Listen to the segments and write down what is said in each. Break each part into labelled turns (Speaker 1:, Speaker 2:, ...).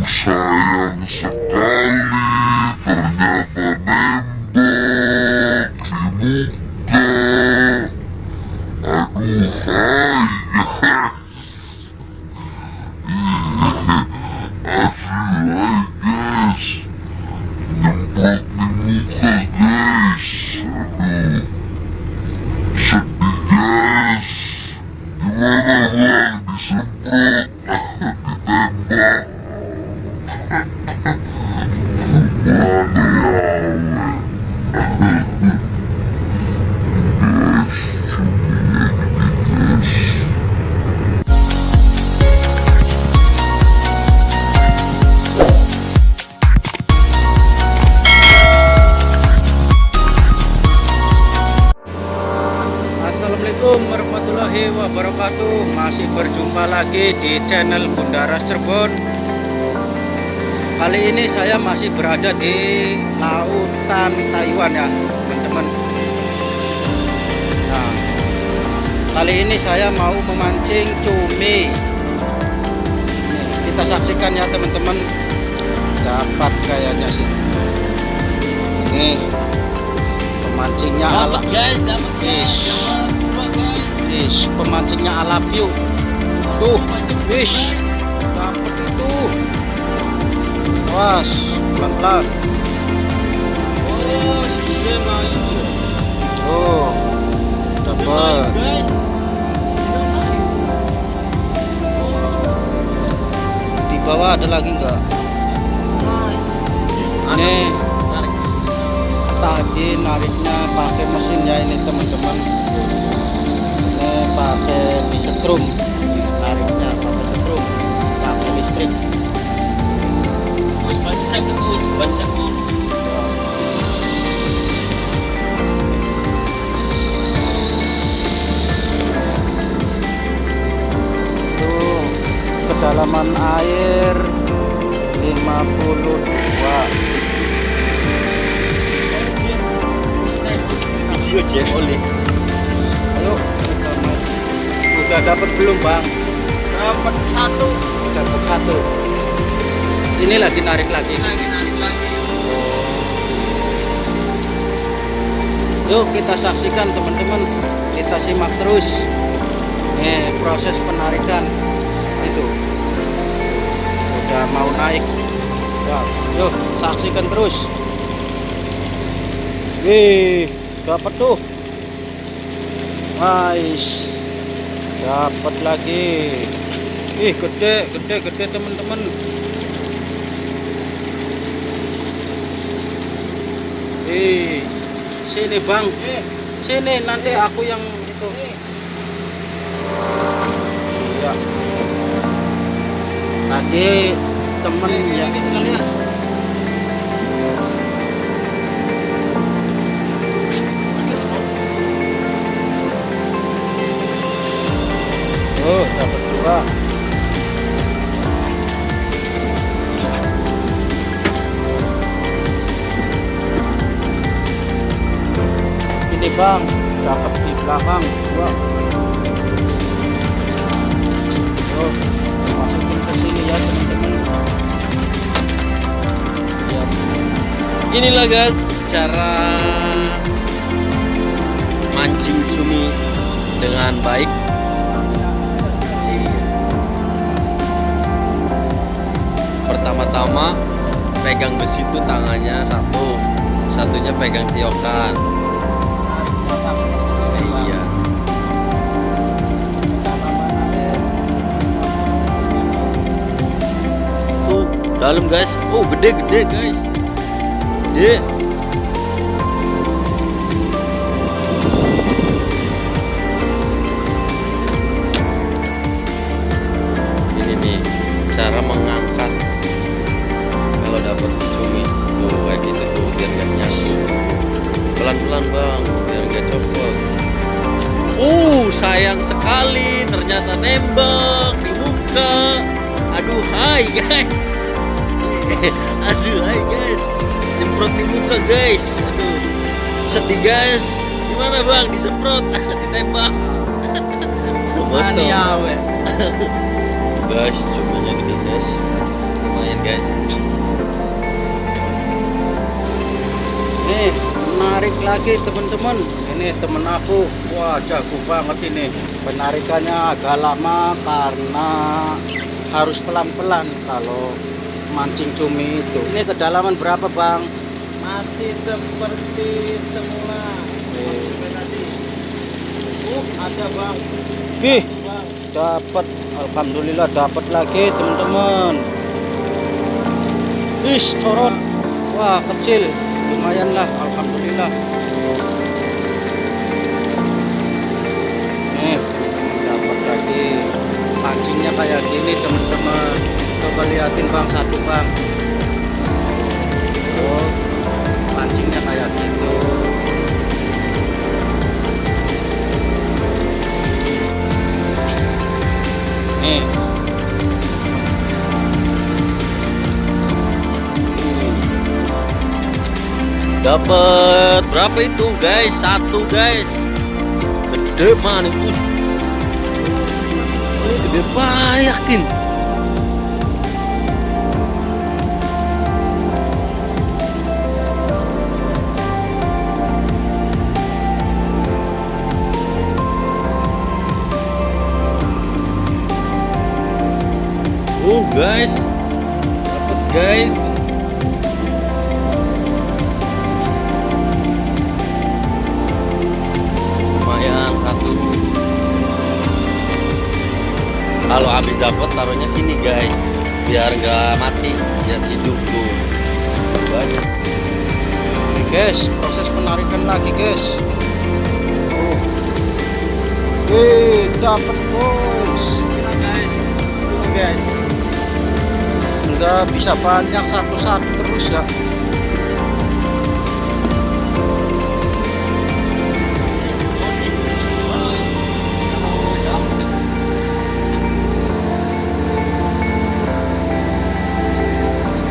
Speaker 1: sayang sekali, ternyata nembak di muka. Aduh, hai. Hai guys, nyemprot di muka guys. Aduh, sedih guys. Gimana bang, disemprot, ditembak. Gimana ya?
Speaker 2: Assalamualaikum warahmatullahi wabarakatuh. Masih berjumpa lagi di channel Bundaras Cirebon. Kali ini saya masih berada di lautan Taiwan ya teman-teman. Nah, kali ini saya mau memancing cumi. Kita saksikan ya teman-teman. Dapat kayaknya sih. Ini pemancingnya ala
Speaker 3: guys, dapat guys.
Speaker 2: Pemancingnya ala view. Tuh, wish, dapat itu. Awas, pelan-pelan.
Speaker 3: Oh, sistem itu.
Speaker 2: Oh, dapat.
Speaker 3: Guys.
Speaker 2: Di bawah ada lagi enggak? Ini tadi nariknya pakai mesin ya ini teman-teman. Ini pakai setrum, nariknya pakai setrum, pakai listrik.
Speaker 3: Banyak terus, banyak.
Speaker 2: Tuh, kedalaman air 52.
Speaker 3: Video Jen Oli.
Speaker 2: Ayo kita main. Udah dapat belum bang?
Speaker 3: Dapat satu.
Speaker 2: Dapat satu. Ini lagi narik lagi.
Speaker 3: Narik lagi.
Speaker 2: Yuk kita saksikan teman-teman. Kita simak terus. Nih proses penarikan itu. Udah mau naik. Ya, yuk saksikan terus. Wih, dapat tuh. Nice. Dapat lagi. Ih, gede teman-teman. Sini bang, sini nanti aku yang itu. Iya. Tadi temen ya. Oh, dapat dua. Ini bang, dapat di belakang dua. Oh, masukin ke sini ya teman-teman. Ya.
Speaker 3: Inilah guys cara mancing cumi dengan baik. Pertama-tama pegang besi itu tangannya satunya pegang tiokan. Iya. Tuh dalam guys. Oh gede guys. Gede. Ini nih cara mengangkat kalau dapat cumi tuh kayak gitu tuh biar gak nyangkut. Pelan-pelan bang biar gak copot. Sayang sekali ternyata nembak di muka. Aduh hai guys. Aduh hai guys, nyemprot di muka guys. Aduh sedih guys. Gimana bang disemprot ditembak. Betul guys, cumanya gede guys. lumayan guys.
Speaker 2: Nih, menarik lagi teman-teman. Ini temen aku, wah jago banget ini. Penarikannya agak lama karena harus pelan-pelan kalau mancing cumi itu. Ini kedalaman berapa bang?
Speaker 4: Masih seperti semula. Tadi. Ada bang.
Speaker 2: Wih,
Speaker 4: Bang.
Speaker 2: dapat. Alhamdulillah dapat lagi teman-teman. Wis, corot. Wah kecil, lumayan lah. Alhamdulillah. Nih, dapat lagi. Pancingnya kayak gini teman-teman. Coba liatin bang, satu bang. Oh, pancingnya kayak gitu. Nih.
Speaker 3: Dapat berapa itu guys? Satu guys. Gede man itu. Ini gede banget yakin. Oh guys, dapat guys. Lumayan satu. Kalau habis dapat taruhnya sini guys, biar nggak mati, biar hidup tuh. Banyak.
Speaker 2: Oke guys, proses penarikan lagi guys. Wih, dapat guys.
Speaker 4: Kira guys. Ini guys.
Speaker 2: Enggak bisa banyak satu-satu terus ya.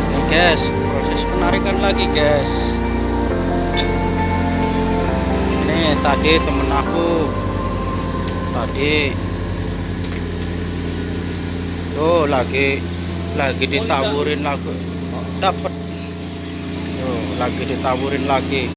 Speaker 2: Nih guys, proses penarikan lagi guys. Nih tadi temen aku tadi tuh lagi ditaburin lagi dapat tuh lagi ditaburin lagi.